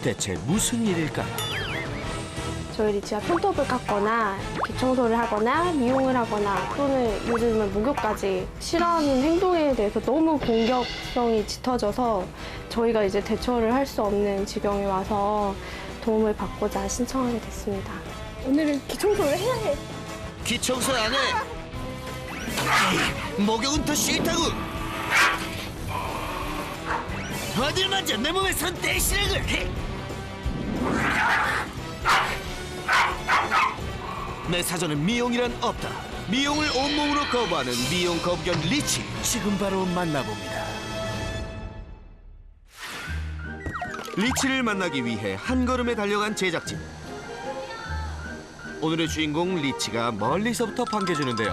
대체 무슨 일일까요? 저희 리치가 손톱을 깎거나 이렇게 청소를 하거나 미용을 하거나 또는 요즘은 목욕까지 싫어하는 행동에 대해서 너무 공격성이 짙어져서 저희가 이제 대처를 할 수 없는 지경에 와서 도움을 받고자 신청하게 됐습니다. 오늘은 기청소를 해야 해. 기청소 안 해! 목욕은 더 싫다고! 어딜 만져 내 몸에 손 떼시라고! 내 사전엔 미용이란 없다. 미용을 온몸으로 거부하는 미용 거부견 리치, 지금 바로 만나봅니다. 리치를 만나기 위해 한 걸음에 달려간 제작진. 오늘의 주인공 리치가 멀리서부터 반겨주는데요.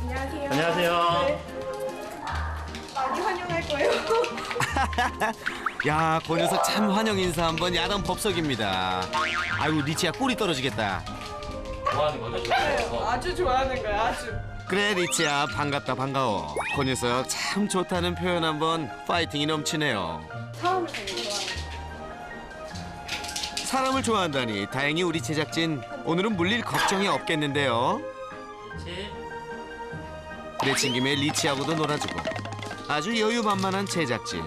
안녕하세요. 안녕하세요. 네. 많이 환영할 거예요. 야, 그 녀석 참 환영 인사 한번 야단 법석입니다. 아이고, 리치야 꿀이 떨어지겠다. 좋아하는 거죠? 아주 좋아하는 거야, 아주. 그래, 리치야 반갑다 반가워. 그 녀석 참 좋다는 표현 한번 파이팅이 넘치네요. 사람을 되게 좋아해요. 사람을 좋아한다니 다행히 우리 제작진 오늘은 물릴 걱정이 없겠는데요. 그렇지. 내친 김에 리치하고도 놀아주고 아주 여유만만한 제작진.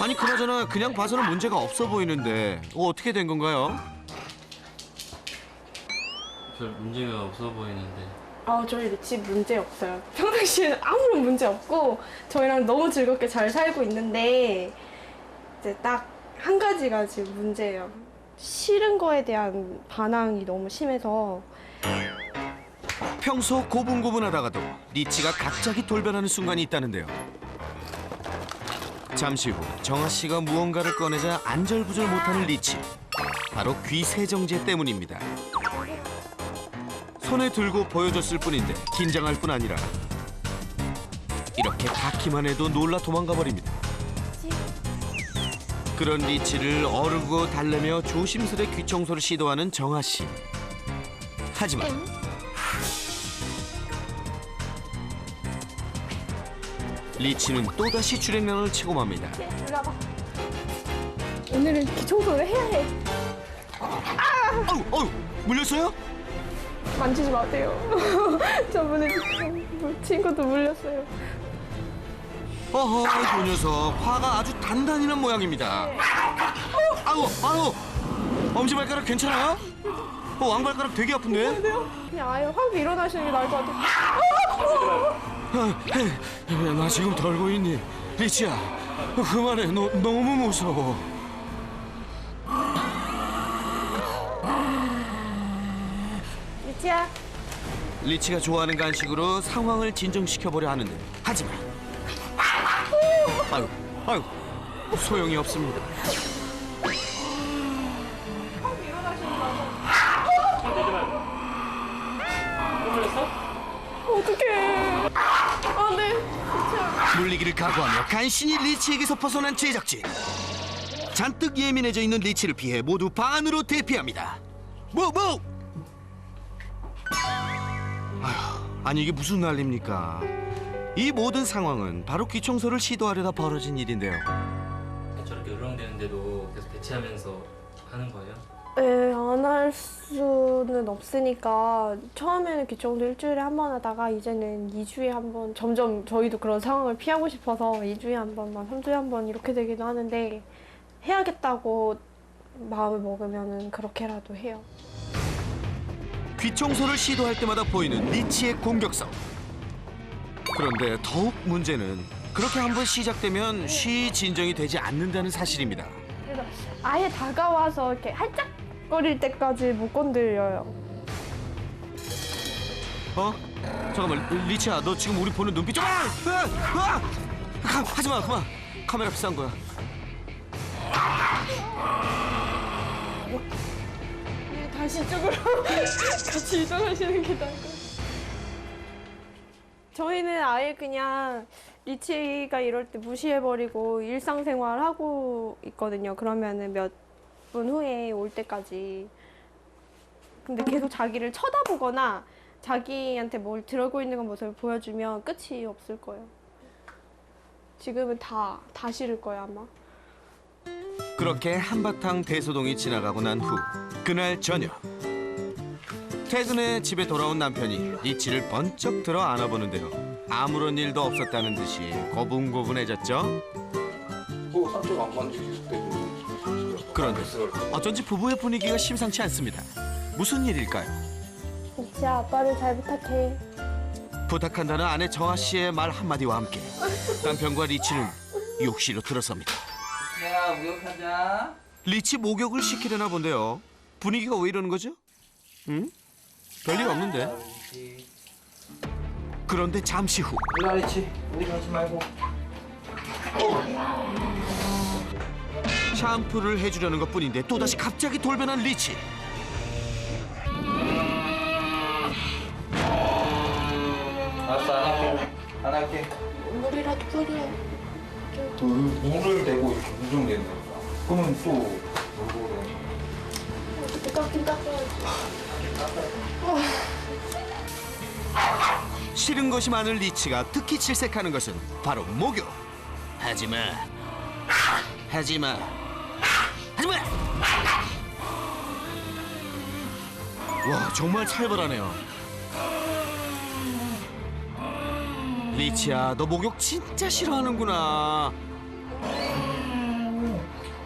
아니 그나저나 그냥 봐서는 문제가 없어 보이는데 어떻게 된 건가요? 별 문제가 없어 보이는데. 저희 리치 문제 없어요. 평상시에 아무런 문제 없고 저희랑 너무 즐겁게 잘 살고 있는데 이제 딱 한 가지가 지금 문제예요. 싫은 거에 대한 반항이 너무 심해서. 평소 고분고분하다가도 리치가 갑자기 돌변하는 순간이 있다는데요. 잠시 후 정아 씨가 무언가를 꺼내자 안절부절 못하는 리치. 바로 귀 세정제 때문입니다. 손에 들고 보여줬을 뿐인데 긴장할 뿐 아니라 이렇게 닿기만 해도 놀라 도망가 버립니다. 그런 리치를 어르고 달래며 조심스레 귀 청소를 시도하는 정아 씨. 하지만 리치는 또다시 주랭랑을 치고 맙니다. 올라봐. 오늘은 기청소를 해야 해. 어우, 물렸어요? 만지지 마세요. 저번에 친구도 물렸어요. 어허, 그 녀석 화가 아주 단단히 난 모양입니다. 아우, 엄지발가락 괜찮아? 왕발가락 되게 아픈데? 그냥 아예 확 일어나시는 게 나을 것 같아요. 나 지금 덜고 있니? 리치야, 그만해. 너 너무 무서워. 리치야. 리치가 좋아하는 간식으로 상황을 진정시켜보려 하는데 하지만 아유 소용이 없습니다. 어떡해. 네. 리치야. 물리기를 각오하며 간신히 리치에게서 벗어난 제작진. 잔뜩 예민해져 있는 리치를 피해 모두 방 안으로 대피합니다. 뭐? 아니 이게 무슨 난리입니까? 이 모든 상황은 바로 귀 청소를 시도하려다 벌어진 일인데요. 저렇게 으르렁대는데도 계속 대체하면서 하는 거예요? 네, 안 할 수는 없으니까 처음에는 귀청소 일주일에 한 번 하다가 이제는 2주에 한 번, 점점 저희도 그런 상황을 피하고 싶어서 2주에 한 번만, 3주에 한 번 이렇게 되기도 하는데 해야겠다고 마음을 먹으면 그렇게라도 해요. 귀 청소를 시도할 때마다 보이는 리치의 공격성. 그런데 더욱 문제는 그렇게 한번 시작되면 쉬 진정이 되지 않는다는 사실입니다. 그래서 아예 다가와서 이렇게 할짝거릴 때까지 못 건드려요. 잠깐만, 리치야, 너 지금 우리 보는 눈빛 좀 하지 마, 그만. 카메라 비싼 거야. 다시 이쪽으로 같이 이동하시는 게 나을 것 같아요. 저희는 아예 그냥 리치가 이럴 때 무시해버리고 일상생활 하고 있거든요. 그러면은 몇 분 후에 올 때까지. 근데 계속 자기를 쳐다보거나 자기한테 뭘 들고 있는 모습을 보여주면 끝이 없을 거예요. 지금은 다 싫을 거예요, 아마. 그렇게 한바탕 대소동이 지나가고 난 후 그날 저녁 퇴근해 집에 돌아온 남편이 리치를 번쩍 들어 안아보는데요. 아무런 일도 없었다는 듯이 고분고분해졌죠. 산책 안 만지기 때문에. 그런데 어쩐지 부부의 분위기가 심상치 않습니다. 무슨 일일까요? 리치야, 아빠를 잘 부탁해. 부탁한다는 아내 정아 씨의 말 한마디와 함께 남편과 리치는 욕실로 들어섭니다. 야, 목욕하자. 리치 목욕을 시키려나 본데요. 분위기가 왜 이러는 거죠? 응? 별일 없는데. 그런데 잠시 후 일라리치, 우리 가지 말고. 샴푸를 해주려는 것뿐인데 또다시 갑자기 돌변한 리치. 알았어, 안 할게. 안 할게. 물이라도 뿌려. 물을 대고 이렇게 무정되는 거야. 그러면 또 뭐고 어떻게 깎긴 깎아야지. 싫은 것이 많은 리치가 특히 질색하는 것은 바로 목욕. 하지마, 하지마, 하지마. 와, 정말 살벌하네요. 리치야, 너 목욕 진짜 싫어하는구나.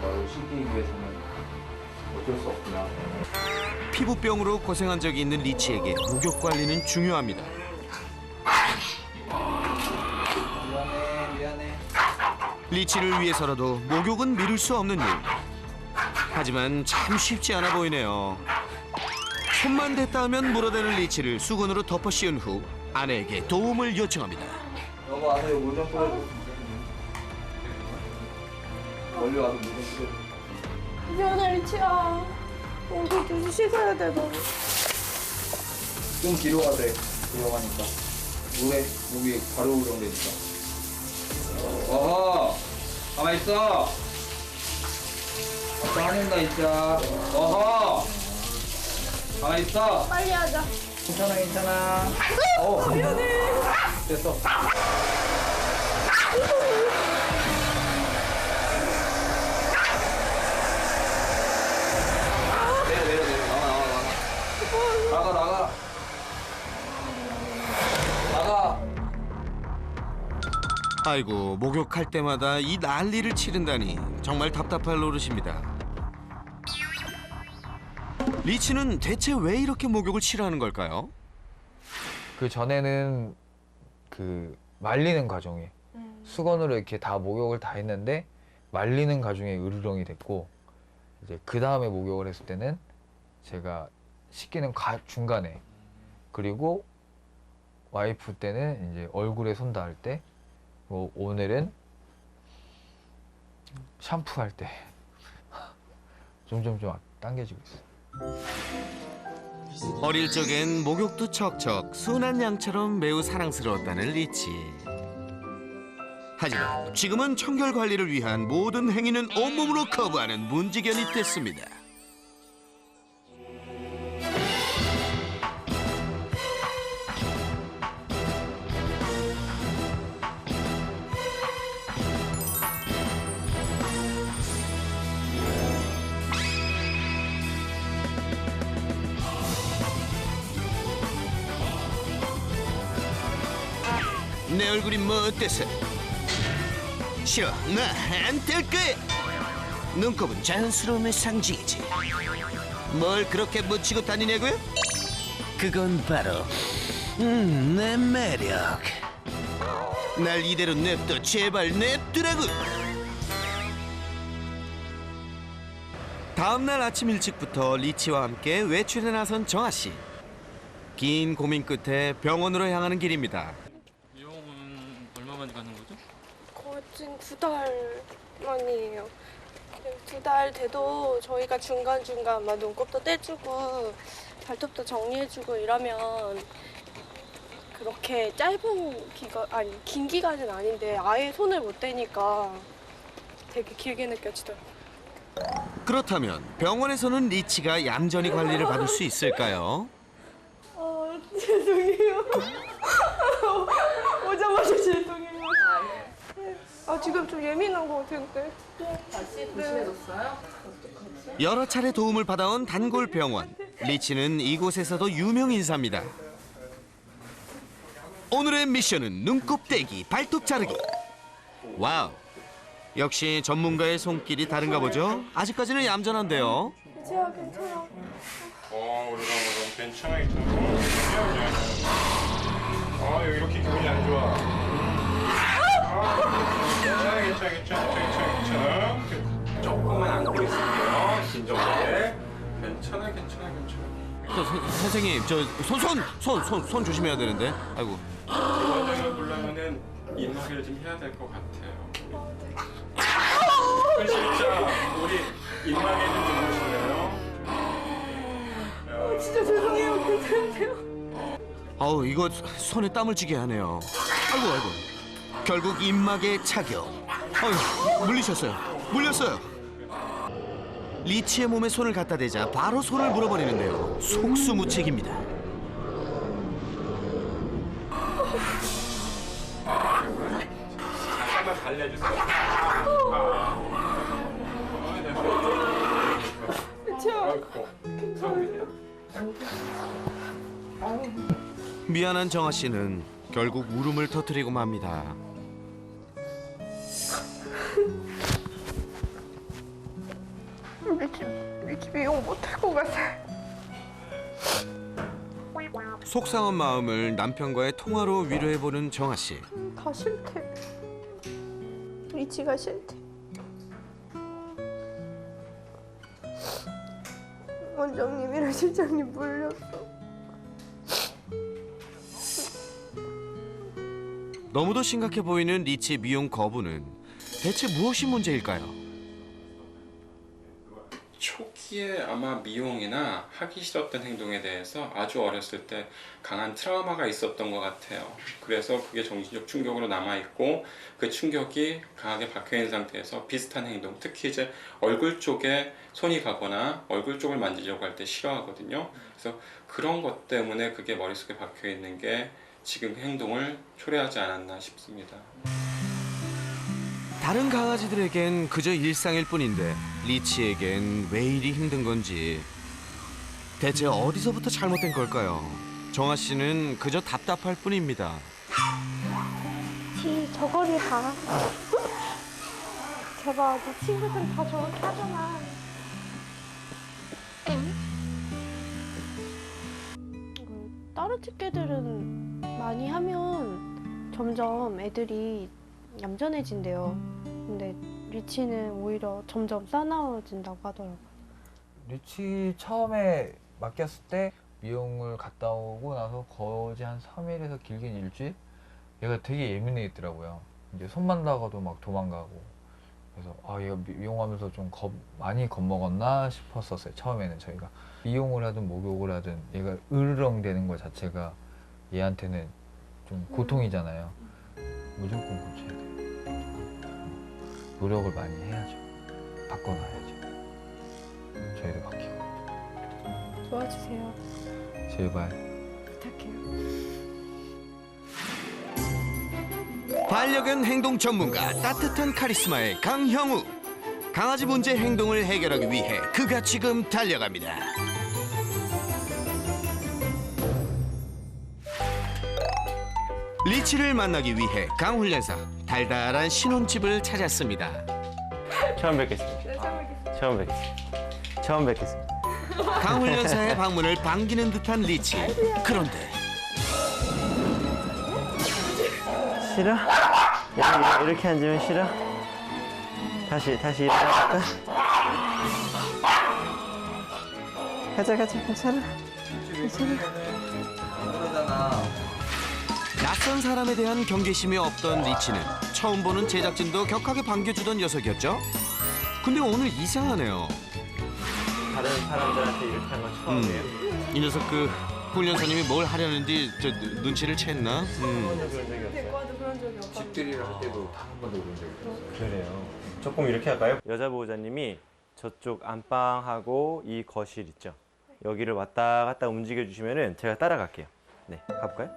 널 시키기 위해서는 어쩔 수 없구나. 피부병으로 고생한 적이 있는 리치에게 목욕 관리는 중요합니다. 미안해. 리치를 위해서라도 목욕은 미룰 수 없는 일. 하지만 참 쉽지 않아 보이네요. 손만 댔다 하면 물어대는 리치를 수건으로 덮어 씌운 후 아내에게 도움을 요청합니다. 여보 와서 이거 물좀 뿌려줘. 멀리 와서 물 좀 뿌려줘. 미안해, 리치야. 얼굴 좀 씻어야 돼, 너. 좀 뒤로 가돼. 들어가니까. 물에 목이 바로 우렁대니까. 어허! 가만히 있어! 아빠 화낸다 진짜. 어허! 가만히 있어! 빨리 하자. 괜찮아 괜찮아. 미안해. 됐어. 내려 나가. 아이고, 목욕할 때마다 이 난리를 치른다니 정말 답답할 노릇입니다. 리치는 대체 왜 이렇게 목욕을 싫어하는 걸까요? 그 전에는 그 말리는 과정에 수건으로 이렇게 다 목욕을 다 했는데 말리는 과정에 으르렁이 됐고, 이제 그 다음에 목욕을 했을 때는 제가 씻기는 중간에, 그리고 와이프 때는 이제 얼굴에 손 닿을 때, 뭐 오늘은 샴푸할 때 점점 좀 당겨지고 있어요. 어릴 적엔 목욕도 척척 순한 양처럼 매우 사랑스러웠다는 리치. 하지만 지금은 청결 관리를 위한 모든 행위는 온몸으로 거부하는 문지견이 됐습니다. 내 얼굴이 뭐 어때서? 싫어, 나 안 뗄 거야. 눈곱은 자연스러움의 상징이지. 뭘 그렇게 묻히고 다니냐고요? 그건 바로 내 매력. 날 이대로 냅둬, 제발 냅두라고. 다음날 아침 일찍부터 리치와 함께 외출에 나선 정아 씨. 긴 고민 끝에 병원으로 향하는 길입니다. 미용은 얼마 만에 가는 거죠? 거진 2달 만이에요. 2달 돼도 저희가 중간중간 막 눈곱도 떼주고 발톱도 정리해주고 이러면 그렇게 짧은 기간, 아니 긴 기간은 아닌데 아예 손을 못 대니까 되게 길게 느껴지더라고요. 그렇다면 병원에서는 리치가 얌전히 관리를 받을 수 있을까요? 죄송해요. 오자마자 죄송해요. 아, 지금 좀 예민한 것 같은데. 여러 차례 도움을 받아온 단골병원. 리치는 이곳에서도 유명 인사입니다. 오늘의 미션은 눈곱 떼기, 발톱 자르기. 와우. 역시 전문가의 손길이 다른가 보죠? 아직까지는 얌전한데요. 지아, 괜찮아. 우리가 괜찮아. 이렇게 기분이 안 좋아. 괜찮아. 조금만 안고 있을게요. 진정하게. 괜찮아. 선생님, 손 조심해야 되는데. 아이고. 원장을 보려면은 인마개를 좀 해야 될 것 같아요. 진짜 우리 인마개 좀 보실래요? 진짜 죄송해요. 괜찮으세요? 아우, 이거 손에 땀을 쥐게 하네요. 아이고. 결국 입막에 착용. 아유, 물렸어요. 리치의 몸에 손을 갖다 대자 바로 손을 물어버리는데요. 속수무책입니다. 잠깐만 달래주세요. 미안한 정아 씨는 결국 울음을 터뜨리고 맙니다. 미치 미용 못할 것 같아. 속상한 마음을 남편과의 통화로 위로해보는 정아 씨. 다 싫대. 리치가 싫대. 원장님이랑 실장님 물렸어. 너무도 심각해 보이는 리치의 미용 거부는 대체 무엇이 문제일까요? 초기에 아마 미용이나 하기 싫었던 행동에 대해서 아주 어렸을 때 강한 트라우마가 있었던 것 같아요. 그래서 그게 정신적 충격으로 남아있고 그 충격이 강하게 박혀있는 상태에서 비슷한 행동, 특히 이제 얼굴 쪽에 손이 가거나 얼굴 쪽을 만지려고 할 때 싫어하거든요. 그래서 그런 것 때문에 그게 머릿속에 박혀있는 게 지금 행동을 초래하지 않았나 싶습니다. 다른 강아지들에겐 그저 일상일 뿐인데 리치에겐 왜 이리 힘든 건지 대체 어디서부터 잘못된 걸까요? 정아 씨는 그저 답답할 뿐입니다. 지 저거리 봐. 제발 네 친구들 다 저렇게 하잖아. 다른 집게들은 많이 하면 점점 애들이 얌전해진대요. 근데 리치는 오히려 점점 싸나워진다고 하더라고요. 리치 처음에 맡겼을 때 미용을 갔다 오고 나서 거의 한 3일에서 길게는 일주일? 얘가 되게 예민해 있더라고요. 이제 손만 닿아도 막 도망가고. 그래서 얘가 미용하면서 좀 많이 겁먹었나 싶었었어요. 처음에는 저희가 미용을 하든 목욕을 하든 얘가 으르렁대는 것 자체가 얘한테는 좀 고통이잖아요. 무조건 고쳐야 돼요. 노력을 많이 해야죠. 바꿔놔야죠. 저희도 바뀌고. 도와주세요. 제발. 부탁해요. 반려견 행동 전문가 따뜻한 카리스마의 강형우. 강아지 문제 행동을 해결하기 위해 그가 지금 달려갑니다. 리치를 만나기 위해 강훈련사 달달한 신혼집을 찾았습니다. 처음 뵙겠습니다. 처음 뵙겠습니다. 강훈련사의 방문을 반기는 듯한 리치. 그런데 싫어? 이렇게 앉으면 싫어? 다시 일어나볼까? 가자, 괜찮아. 낯선 사람에 대한 경계심이 없던 리치는 처음 보는 제작진도 격하게 반겨주던 녀석이었죠. 근데 오늘 이상하네요. 다른 사람들한테 이렇게 한 건 처음이에요. 이 녀석 그 훈련사님이 뭘 하려는지 눈치를 챘나? 그런 적이 없어요. 집들이를 할 때도 단 한 번도 그런 적이 없어요. 그래요. 조금 이렇게 할까요? 여자 보호자님이 저쪽 안방하고 이 거실 있죠? 여기를 왔다 갔다 움직여 주시면은 제가 따라갈게요. 네, 가볼까요?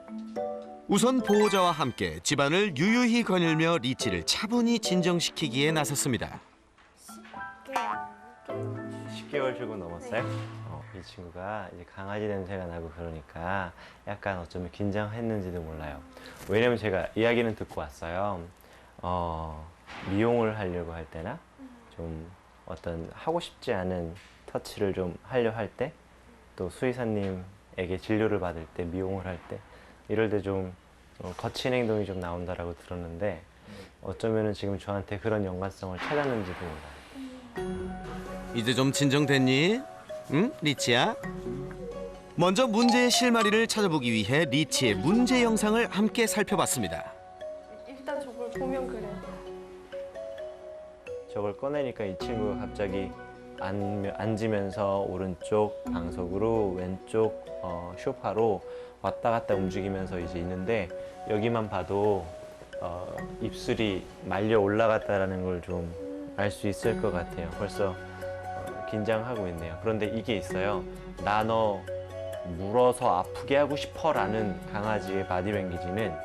우선 보호자와 함께 집안을 유유히 거닐며 리치를 차분히 진정시키기에 나섰습니다. 10개월 조금 넘었어요? 이 친구가 이제 강아지 냄새가 나고 그러니까 약간 어쩌면 긴장했는지도 몰라요. 왜냐면 제가 이야기는 듣고 왔어요. 미용을 하려고 할 때나 좀 어떤 하고 싶지 않은 터치를 좀 하려 할 때, 또 수의사님에게 진료를 받을 때, 미용을 할 때, 이럴 때 좀 거친 행동이 좀 나온다라고 들었는데, 어쩌면은 지금 저한테 그런 연관성을 찾았는지도 몰라요. 이제 좀 진정됐니? 응, 리치야? 먼저 문제의 실마리를 찾아보기 위해 리치의 문제 영상을 함께 살펴봤습니다. 일단 저걸 보면 그래요. 저걸 꺼내니까 이 친구가 갑자기 앉으면서 오른쪽 방석으로 왼쪽 소파로 왔다 갔다 움직이면서 이제 있는데, 여기만 봐도 입술이 말려 올라갔다라는 걸 좀 알 수 있을 것 같아요. 벌써 긴장하고 있네요. 그런데 이게 있어요. 나 너 물어서 아프게 하고 싶어 라는 강아지의 바디랭귀지는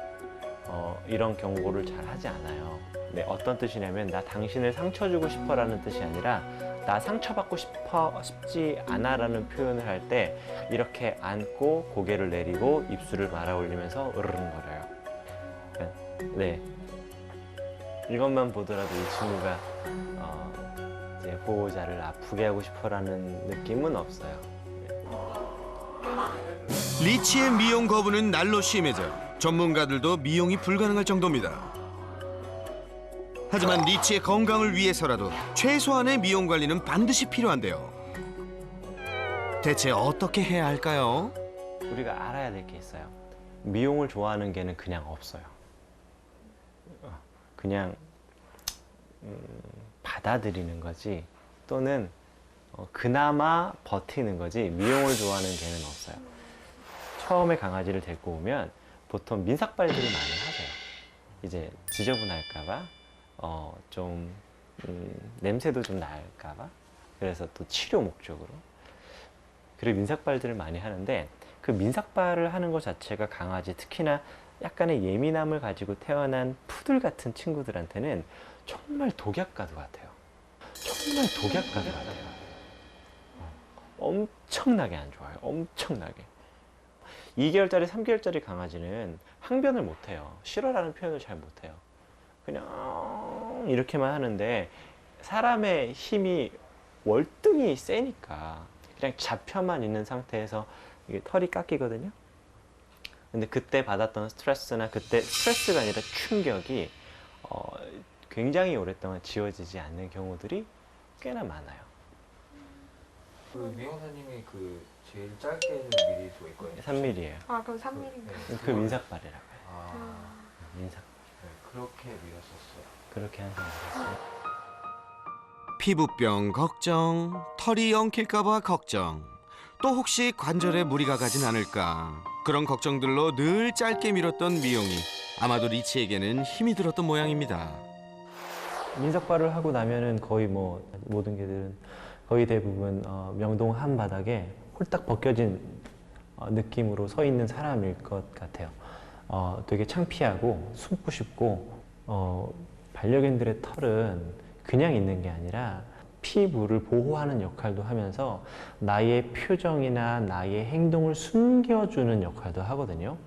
이런 경고를 잘 하지 않아요. 네, 어떤 뜻이냐면 나 당신을 상처 주고 싶어 라는 뜻이 아니라 나 상처받고 싶지 않아 라는 표현을 할 때 이렇게 앉고 고개를 내리고 입술을 말아 올리면서 으르렁거려요. 네, 이것만 보더라도 이 친구가 이제 보호자를 아프게 하고 싶어 라는 느낌은 없어요. 리치의 미용 거부는 날로 심해져 전문가들도 미용이 불가능할 정도입니다. 하지만 리치의 건강을 위해서라도 최소한의 미용 관리는 반드시 필요한데요. 대체 어떻게 해야 할까요? 우리가 알아야 될 게 있어요. 미용을 좋아하는 개는 그냥 없어요. 그냥 받아들이는 거지, 또는 그나마 버티는 거지, 미용을 좋아하는 개는 없어요. 처음에 강아지를 데리고 오면 보통 민삭발들을 많이 하세요. 이제 지저분할까봐, 좀 냄새도 좀 날까봐, 그래서 또 치료 목적으로. 그리고 민삭발들을 많이 하는데, 그 민삭발을 하는 것 자체가 강아지, 특히나 약간의 예민함을 가지고 태어난 푸들 같은 친구들한테는 정말 독약과도 같아요. 정말 독약과도 같아요. 엄청나게 안 좋아요. 엄청나게. 2개월짜리, 3개월짜리 강아지는 항변을 못해요. 싫어라는 표현을 잘 못해요. 그냥 이렇게만 하는데, 사람의 힘이 월등히 세니까 그냥 잡혀만 있는 상태에서 이게 털이 깎이거든요. 근데 그때 받았던 스트레스나, 그때 스트레스가 아니라 충격이 굉장히 오랫동안 지워지지 않는 경우들이 꽤나 많아요. 그 미용사님이 그 제일 짧게 해준 미리 도 있거든요. 3mm예요. 아, 그럼 3mm인가요? 그 민삭발이라고 해요. 아, 민삭. 네, 그렇게 밀었었어요. 그렇게 항상 말했어요. 피부병 걱정, 털이 엉킬까봐 걱정, 또 혹시 관절에 무리가 가진 않을까, 그런 걱정들로 늘 짧게 밀었던 미용이 아마도 리치에게는 힘이 들었던 모양입니다. 민삭발을 하고 나면은 거의 뭐 모든 개들은 거의 대부분 명동 한 바닥에 홀딱 벗겨진 느낌으로 서 있는 사람일 것 같아요. 되게 창피하고 숨고 싶고, 반려견들의 털은 그냥 있는 게 아니라 피부를 보호하는 역할도 하면서 나의 표정이나 나의 행동을 숨겨주는 역할도 하거든요.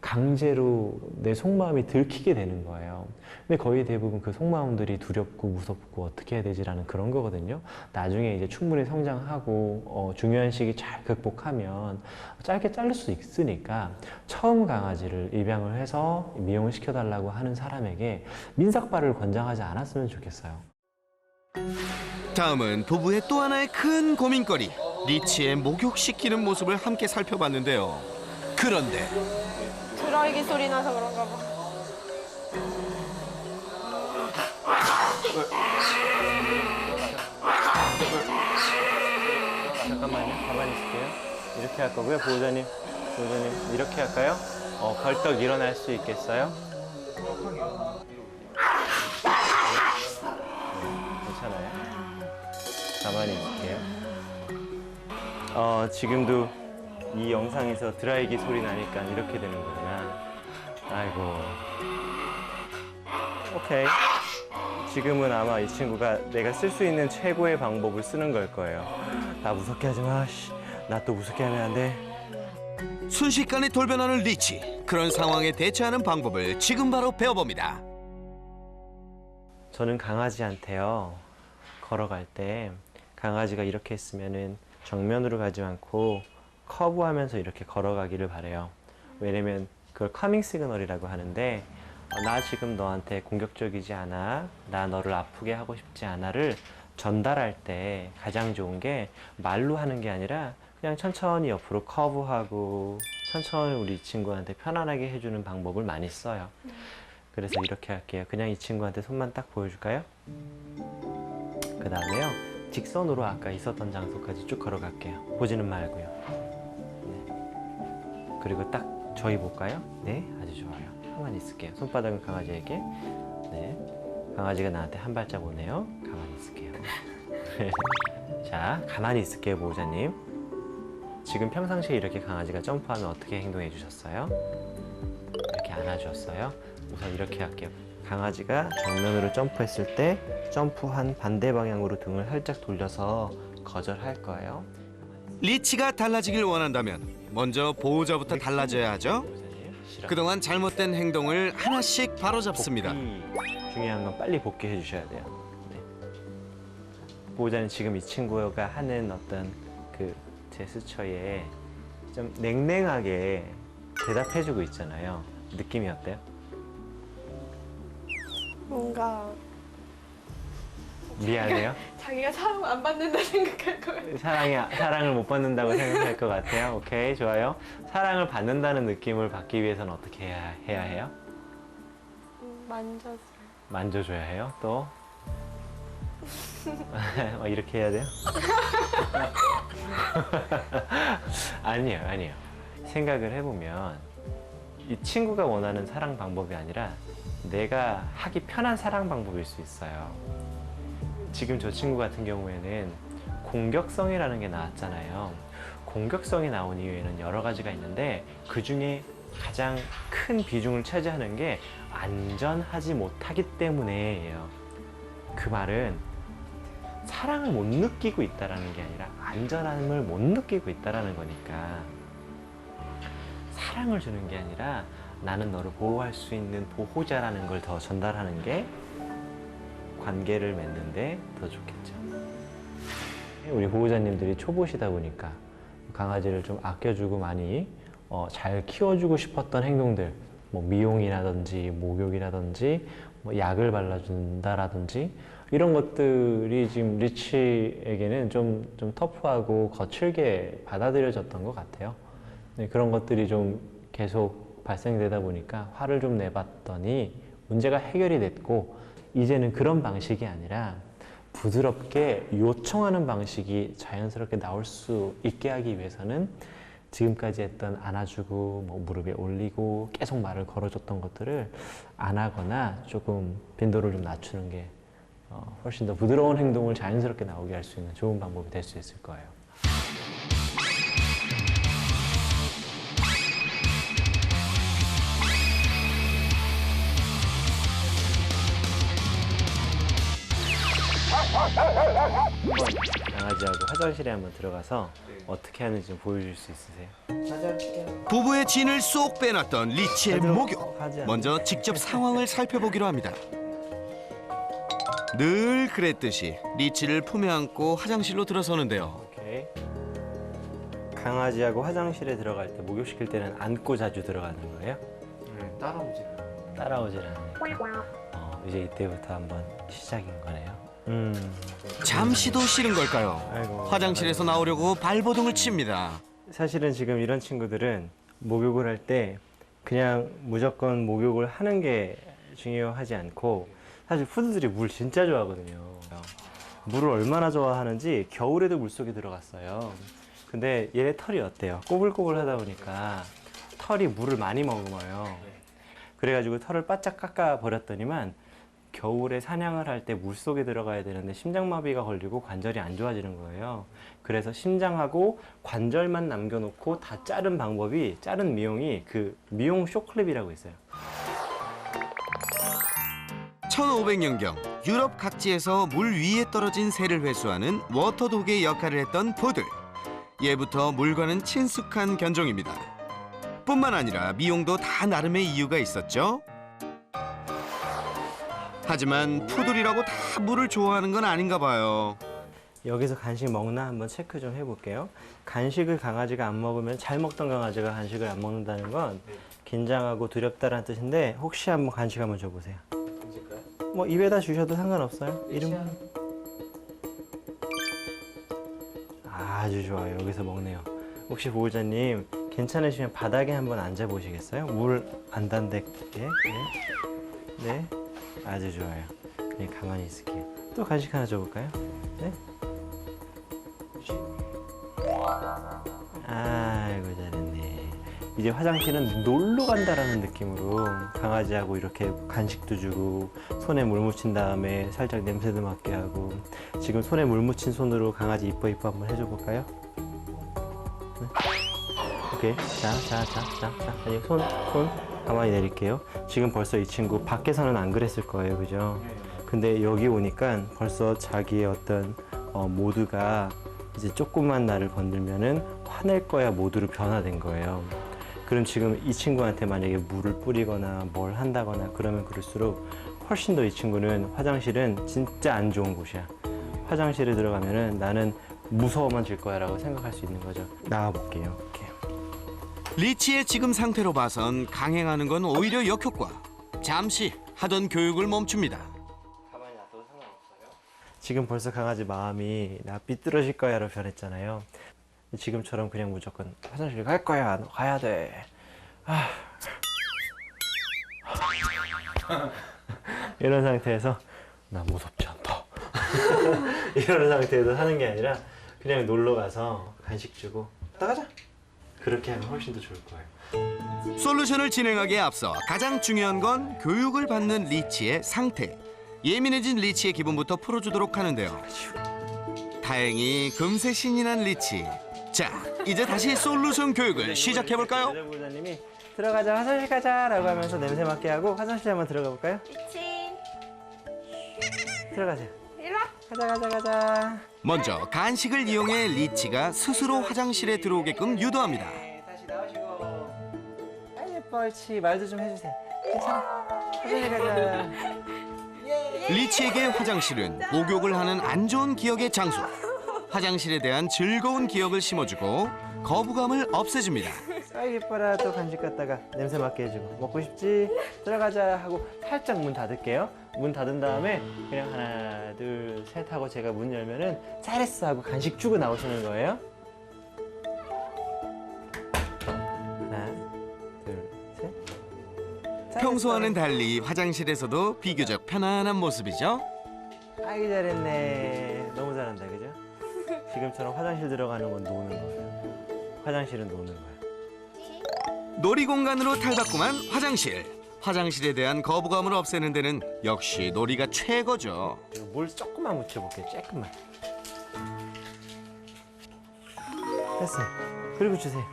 강제로 내 속마음이 들키게 되는 거예요. 근데 거의 대부분 그 속마음들이 두렵고 무섭고 어떻게 해야 되지라는 그런 거거든요. 나중에 이제 충분히 성장하고 중요한 시기 잘 극복하면 짧게 자를 수 있으니까, 처음 강아지를 입양을 해서 미용을 시켜달라고 하는 사람에게 민삭발을 권장하지 않았으면 좋겠어요. 다음은 부부의 또 하나의 큰 고민거리, 리치의 목욕시키는 모습을 함께 살펴봤는데요. 그런데 드라이기 소리 나서 그런가 봐. 잠깐만요. 가만히 있을게요. 이렇게 할 거고요. 보호자님 이렇게 할까요? 벌떡 일어날 수 있겠어요? 괜찮아요? 가만히 있을게요. 지금도 이 영상에서 드라이기 소리 나니까 이렇게 되는 거구나. 아이고. 오케이. 지금은 아마 이 친구가 내가 쓸 수 있는 최고의 방법을 쓰는 걸 거예요. 나 무섭게 하지 마. 나 또 무섭게 하면 안 돼. 순식간에 돌변하는 리치. 그런 상황에 대처하는 방법을 지금 바로 배워봅니다. 저는 강아지한테요. 걸어갈 때 강아지가 이렇게 했으면은 정면으로 가지 않고 커브하면서 이렇게 걸어가기를 바래요. 왜냐면 그걸 커밍 시그널이라고 하는데 나 지금 너한테 공격적이지 않아, 나 너를 아프게 하고 싶지 않아를 전달할 때 가장 좋은 게 말로 하는 게 아니라 그냥 천천히 옆으로 커브하고 천천히 우리 친구한테 편안하게 해주는 방법을 많이 써요. 그래서 이렇게 할게요. 그냥 이 친구한테 손만 딱 보여줄까요? 그 다음에요, 직선으로 아까 있었던 장소까지 쭉 걸어갈게요. 보지는 말고요. 네. 그리고 딱 저희 볼까요? 네, 아주 좋아요. 가만히 있을게요. 손바닥은 강아지에게. 네, 강아지가 나한테 한 발짝 오네요. 가만히 있을게요. 자, 가만히 있을게요, 보호자님. 지금 평상시에 이렇게 강아지가 점프하면 어떻게 행동해 주셨어요? 이렇게 안아주었어요. 우선 이렇게 할게요. 강아지가 정면으로 점프했을 때 점프한 반대 방향으로 등을 살짝 돌려서 거절할 거예요. 리치가 달라지길 원한다면 먼저 보호자부터 달라져야 하죠. 그동안 잘못된 행동을 하나씩 바로잡습니다. 복귀, 중요한 건 빨리 복귀해 주셔야 돼요. 네. 보호자는 지금 이 친구가 하는 어떤 그 제스처에 좀 냉랭하게 대답해주고 있잖아요. 느낌이 어때요? 뭔가 미안해요? 자기가 사람 안 받는다 생각할 거예요. 사랑을 못 받는다고 생각할 것 같아요. 오케이, 좋아요. 사랑을 받는다는 느낌을 받기 위해서는 어떻게 해야 해요? 만져서. 만져줘야 해요. 또 이렇게 해야 돼요? 아니에요. 생각을 해보면 이 친구가 원하는 사랑 방법이 아니라 내가 하기 편한 사랑 방법일 수 있어요. 지금 저 친구 같은 경우에는 공격성이라는 게 나왔잖아요. 공격성이 나온 이유에는 여러 가지가 있는데 그 중에 가장 큰 비중을 차지하는 게 안전하지 못하기 때문에예요. 그 말은 사랑을 못 느끼고 있다는 게 아니라 안전함을 못 느끼고 있다는 거니까 사랑을 주는 게 아니라 나는 너를 보호할 수 있는 보호자라는 걸 더 전달하는 게 관계를 맺는데 더 좋겠죠. 우리 보호자님들이 초보시다 보니까 강아지를 좀 아껴주고 많이 잘 키워주고 싶었던 행동들, 뭐 미용이라든지 목욕이라든지 뭐 약을 발라준다라든지 이런 것들이 지금 리치에게는 좀 터프하고 거칠게 받아들여졌던 것 같아요. 네, 그런 것들이 좀 계속 발생되다 보니까 화를 좀 내봤더니 문제가 해결이 됐고 이제는 그런 방식이 아니라 부드럽게 요청하는 방식이 자연스럽게 나올 수 있게 하기 위해서는 지금까지 했던 안아주고 뭐 무릎에 올리고 계속 말을 걸어줬던 것들을 안 하거나 조금 빈도를 좀 낮추는 게 훨씬 더 부드러운 행동을 자연스럽게 나오게 할 수 있는 좋은 방법이 될 수 있을 거예요. 강아지하고 화장실에 한번 들어가서 어떻게 하는지 좀 보여줄 수 있으세요? 부부의 진을 쏙 빼놨던 리치의 목욕. 먼저 직접 상황을 살펴보기로 합니다. 늘 그랬듯이 리치를 품에 안고 화장실로 들어서는데요. 오케이. 강아지하고 화장실에 들어갈 때 목욕시킬 때는 안고 자주 들어가는 거예요? 따라오질 않으니까 이제 이때부터 한번 시작인 거네요. 잠시도 싫은 걸까요? 아이고, 화장실에서 나오려고 발버둥을 칩니다. 사실은 지금 이런 친구들은 목욕을 할 때 그냥 무조건 목욕을 하는 게 중요하지 않고 사실 푸드들이 물 진짜 좋아하거든요. 물을 얼마나 좋아하는지 겨울에도 물속에 들어갔어요. 근데 얘네 털이 어때요? 꼬불꼬불 하다 보니까 털이 물을 많이 머금어요. 그래가지고 털을 바짝 깎아 버렸더니만 겨울에 사냥을 할 때 물속에 들어가야 되는데 심장마비가 걸리고 관절이 안 좋아지는 거예요. 그래서 심장하고 관절만 남겨놓고 다 자른 방법이, 자른 미용이 그 미용 쇼클립이라고 있어요. 1500년경 유럽 각지에서 물 위에 떨어진 새를 회수하는 워터독의 역할을 했던 푸들. 예부터 물과는 친숙한 견종입니다. 뿐만 아니라 미용도 다 나름의 이유가 있었죠. 하지만 푸들이라고 다 물을 좋아하는 건 아닌가 봐요. 여기서 간식 먹나 한번 체크 좀 해볼게요. 간식을 강아지가 안 먹으면, 잘 먹던 강아지가 간식을 안 먹는다는 건 긴장하고 두렵다라는 뜻인데, 혹시 한번 간식 한번 줘보세요. 뭐 입에다 주셔도 상관없어요. 이름 아주 좋아요. 여기서 먹네요. 혹시 보호자님 괜찮으시면 바닥에 한번 앉아 보시겠어요? 물 안 단대게. 네, 아주 좋아요. 그냥 가만히 있을게요. 또 간식 하나 줘볼까요? 네. 아이고 잘했네. 이제 화장실은 놀러 간다라는 느낌으로 강아지하고 이렇게 간식도 주고 손에 물 묻힌 다음에 살짝 냄새도 맡게 하고, 지금 손에 물 묻힌 손으로 강아지 이뻐 한번 해줘 볼까요? 네. 오케이. 자. 아니, 손 가만히 내릴게요. 지금 벌써 이 친구 밖에서는 안 그랬을 거예요. 그죠? 근데 여기 오니까 벌써 자기의 어떤 모드가 이제 조금만 나를 건들면은 화낼 거야 모드로 변화된 거예요. 그럼 지금 이 친구한테 만약에 물을 뿌리거나 뭘 한다거나 그러면 그럴수록 훨씬 더 이 친구는, 화장실은 진짜 안 좋은 곳이야. 화장실에 들어가면은 나는 무서워만 질 거야 라고 생각할 수 있는 거죠. 나와볼게요. 이렇게. 리치의 지금 상태로 봐선 강행하는 건 오히려 역효과. 잠시 하던 교육을 멈춥니다. 가만히 놔둬도 상관없어요. 지금 벌써 강아지 마음이 나 삐뚤어질 거야로 변했잖아요. 지금처럼 그냥 무조건 화장실 갈 거야, 너 가야 돼. 이런 상태에서 나 무섭지 않다. 이런 상태에서 하는 게 아니라 그냥 놀러 가서 간식 주고 나가자. 그렇게 하면 훨씬 더 좋을 거예요. 솔루션을 진행하기에 앞서 가장 중요한 건 교육을 받는 리치의 상태. 예민해진 리치의 기분부터 풀어주도록 하는데요. 다행히 금세 신이 난 리치. 자, 이제 다시 솔루션 교육을 시작해볼까요? 보호자님이 들어가자, 화장실 가자 라고 하면서 냄새 맡게 하고 화장실 한번 들어가 볼까요? 리치, 들어가세요. 이리 와. 가자. 먼저 간식을 이용해 리치가 스스로 화장실에 들어오게끔 유도합니다. 다시 나오시고. 아, 예뻐, 옳지. 말도 좀 해주세요. 괜찮아. 화장실 가자. 리치에게 화장실은 목욕을 하는 안 좋은 기억의 장소. 화장실에 대한 즐거운 기억을 심어주고 거부감을 없애줍니다. 아, 예뻐라. 또 간식 갖다가 냄새 맡게 해주고. 먹고 싶지? 들어가자 하고 살짝 문 닫을게요. 문 닫은 다음에 그냥 하나, 둘, 셋 하고 제가 문 열면은 잘했어 하고 간식 주고 나오시는 거예요. 하나, 둘, 셋. 잘했어. 평소와는 달리 화장실에서도 비교적 편안한 모습이죠. 아이고 잘했네. 너무 잘한다, 그죠? 지금처럼 화장실 들어가는 건 노는 거예요. 화장실은 노는 거야. 놀이공간으로 탈바꿈한 화장실. 화장실에 대한 거부감을 없애는 데는 역시 놀이가 최고죠. 그리고 물 조금만 묻혀볼게요. 조금만. 됐어요. 그리고 주세요.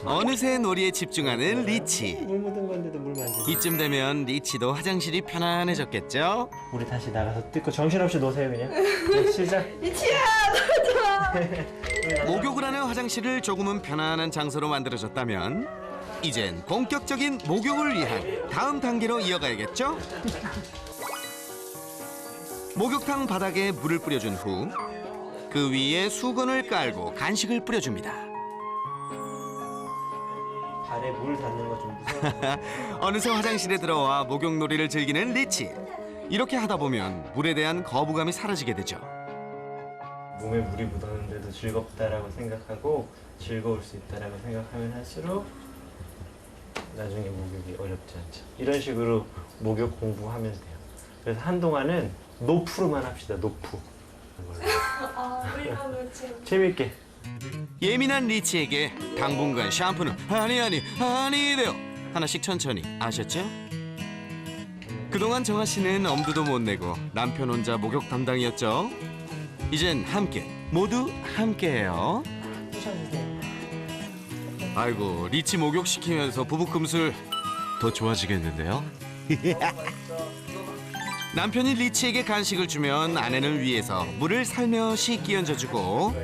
어느새 놀이에 집중하는 리치. 물 묻은 건데도 물 만지고. 이쯤 되면 리치도 화장실이 편안해졌겠죠? 우리 다시 나가서 뜯고 정신없이 노세요 그냥. 네, 시작. 리치야, 목욕을 하는 화장실을 조금은 편안한 장소로 만들어졌다면 이젠 본격적인 목욕을 위한 다음 단계로 이어가야겠죠? 목욕탕 바닥에 물을 뿌려준 후 그 위에 수건을 깔고 간식을 뿌려줍니다. 발에 물 닿는 거 좀 무서워. 어느새 화장실에 들어와 목욕놀이를 즐기는 리치. 이렇게 하다 보면 물에 대한 거부감이 사라지게 되죠. 몸에 물이 묻었는데도 즐겁다라고 생각하고 즐거울 수 있다라고 생각하면 할수록 나중에 목욕이 어렵지 않죠. 이런 식으로 목욕 공부하면 돼요. 그래서 한동안은 노프로만 합시다. 노프. 재밌게. 예민한 리치에게 당분간 샴푸는 아니래요. 하나씩 천천히 아셨죠? 그동안 정아 씨는 엄두도 못 내고 남편 혼자 목욕 담당이었죠. 이젠 함께, 모두 함께해요. 아이고, 리치 목욕 시키면서 부부 금술 더 좋아지겠는데요. 남편이 리치에게 간식을 주면 아내는 위에서 물을 살며시 끼얹어주고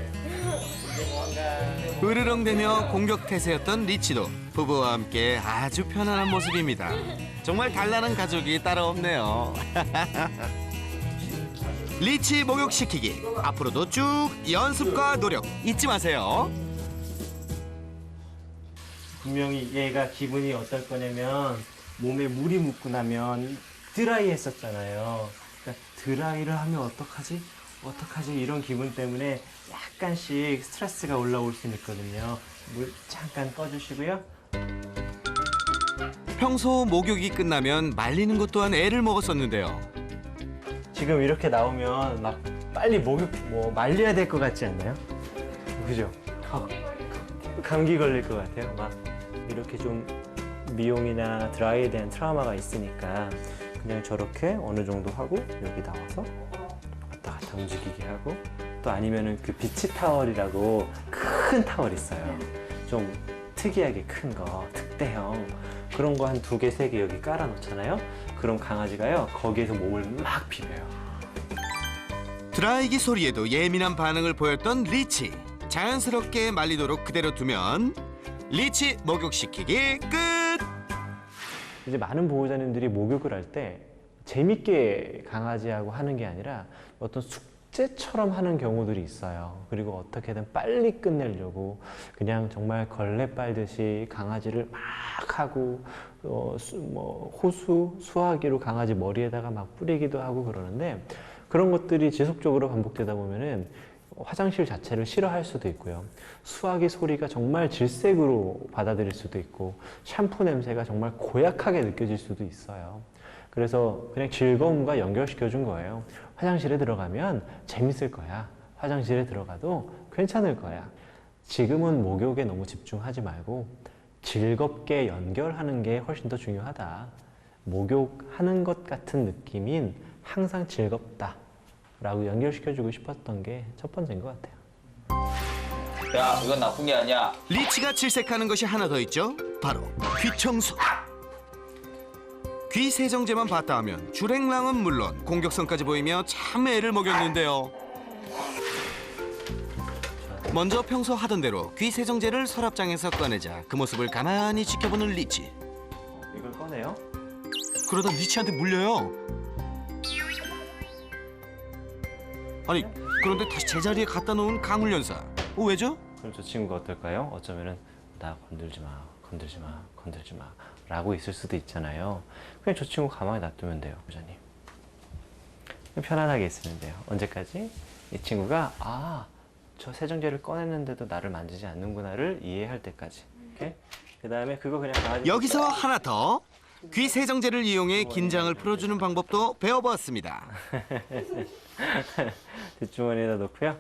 으르렁대며 공격 태세였던 리치도 부부와 함께 아주 편안한 모습입니다. 정말 단란한 가족이 따로 없네요. 리치 목욕시키기 앞으로도 쭉 연습과 노력 잊지 마세요. 분명히 얘가 기분이 어떨 거냐면 몸에 물이 묻고 나면 드라이 했었잖아요. 그러니까 드라이를 하면 어떡하지? 이런 기분 때문에 약간씩 스트레스가 올라올 수 있거든요. 물 잠깐 꺼주시고요. 평소 목욕이 끝나면 말리는 것 또한 애를 먹었었는데요. 지금 이렇게 나오면 막 빨리 목욕 말려야 될 것 같지 않나요? 그죠? 감기 걸릴 것 같아요. 막 이렇게 좀 미용이나 드라이에 대한 트라우마가 있으니까 그냥 저렇게 어느 정도 하고 여기 나와서 왔다 갔다 움직이게 하고 또 아니면은 그 비치 타월이라고 큰 타월 있어요. 좀 특이하게 큰 거, 특대형 그런 거 한 2개, 3개 여기 깔아 놓잖아요. 그럼 강아지가요 거기에서 몸을 막 비벼요. 드라이기 소리에도 예민한 반응을 보였던 리치. 자연스럽게 말리도록 그대로 두면 리치 목욕시키기 끝! 이제 많은 보호자님들이 목욕을 할 때 재밌게 강아지하고 하는 게 아니라 어떤 숙제처럼 하는 경우들이 있어요. 그리고 어떻게든 빨리 끝내려고 그냥 정말 걸레 빨듯이 강아지를 막 하고 호수, 수화기로 강아지 머리에다가 막 뿌리기도 하고 그러는데 그런 것들이 지속적으로 반복되다 보면은 화장실 자체를 싫어할 수도 있고요. 수화기 소리가 정말 질색으로 받아들일 수도 있고 샴푸 냄새가 정말 고약하게 느껴질 수도 있어요. 그래서 그냥 즐거움과 연결시켜 준 거예요. 화장실에 들어가면 재밌을 거야. 화장실에 들어가도 괜찮을 거야. 지금은 목욕에 너무 집중하지 말고 즐겁게 연결하는 게 훨씬 더 중요하다. 목욕하는 것 같은 느낌인 항상 즐겁다 라고 연결시켜주고 싶었던 게 첫 번째인 것 같아요. 야, 이건 나쁜 게 아니야. 리치가 질색하는 것이 하나 더 있죠. 바로 귀 청소. 귀 세정제만 봤다 하면 주랭랑은 물론 공격성까지 보이며 참 애를 먹였는데요. 먼저 평소 하던 대로 귀 세정제를 서랍장에서 꺼내자 그 모습을 가만히 지켜보는 리치. 이걸 꺼내요. 그러다 리치한테 물려요. 아니, 그런데 다시 제자리에 갖다 놓은 강훈련사. 왜죠? 그럼 저 친구가 어떨까요? 어쩌면은 나 건들지 마, 건들지 마, 건들지 마 라고 있을 수도 있잖아요. 그냥 저 친구 가만히 놔두면 돼요, 부장님. 편안하게 있으면 돼요. 언제까지? 이 친구가 저 세정제를 꺼냈는데도 나를 만지지 않는구나를 이해할 때까지. 오케이? 그 다음에 그거 그냥 강아지 여기서 하나 더. 귀 세정제를 이용해 긴장을 풀어주는 방법도 배워보았습니다. 뒷주머니에다 놓고요.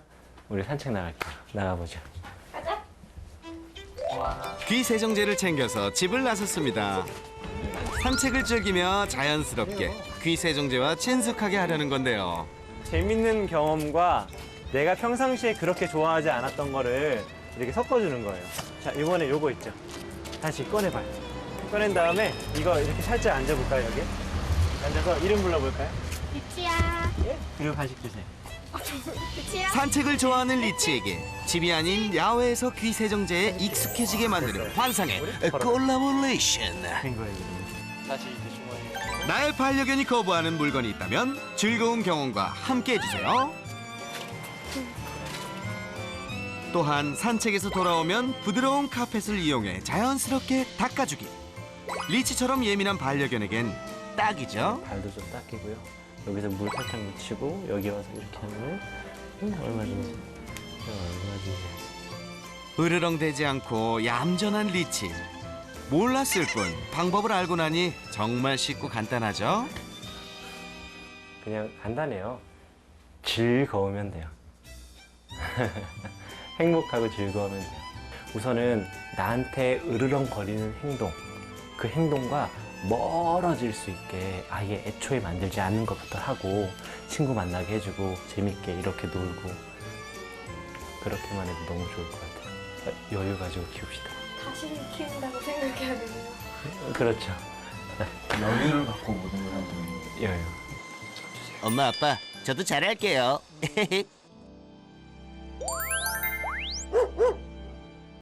우리 산책 나갈게요. 나가보죠. 귀 세정제를 챙겨서 집을 나섰습니다. 산책을 즐기며 자연스럽게 귀 세정제와 친숙하게 하려는 건데요. 재밌는 경험과 내가 평상시에 그렇게 좋아하지 않았던 거를 이렇게 섞어주는 거예요. 자, 이번에 요거 있죠. 다시 꺼내봐요. 꺼낸 다음에 이거 이렇게 살짝 앉아볼까요, 여기? 앉아서 이름 불러볼까요? 리치야. 예? 그리고 간식 주세요. 리치야. 산책을 좋아하는 리치에게 집이 아닌 야외에서 귀 세정제에 익숙해지게 만드는 환상의 콜라보레이션. 된 거예요, 이거. 다시 이제 주머니에. 나의 반려견이 거부하는 물건이 있다면 즐거운 경험과 함께 해주세요. 또한 산책에서 돌아오면 부드러운 카펫을 이용해 자연스럽게 닦아주기. 리치처럼 예민한 반려견에겐 딱이죠. 발도 좀 닦이고요. 여기서 물 살짝 묻히고 여기 와서 이렇게 하면 얼마든지 으르렁대지 않고 얌전한 리치. 몰랐을 뿐 방법을 알고 나니 정말 쉽고 간단하죠. 그냥 간단해요. 즐거우면 돼요. 행복하고 즐거우면 돼요. 우선은 나한테 으르렁거리는 행동, 그 행동과 멀어질 수 있게 아예 애초에 만들지 않는 것부터 하고 친구 만나게 해주고 재밌게 이렇게 놀고 그렇게만 해도 너무 좋을 것 같아요. 여유 가지고 키웁시다. 다시 키운다고 생각해야 되네요. 그렇죠. 여유를 갖고 모든 걸 하는 여유. 엄마 아빠 저도 잘할게요.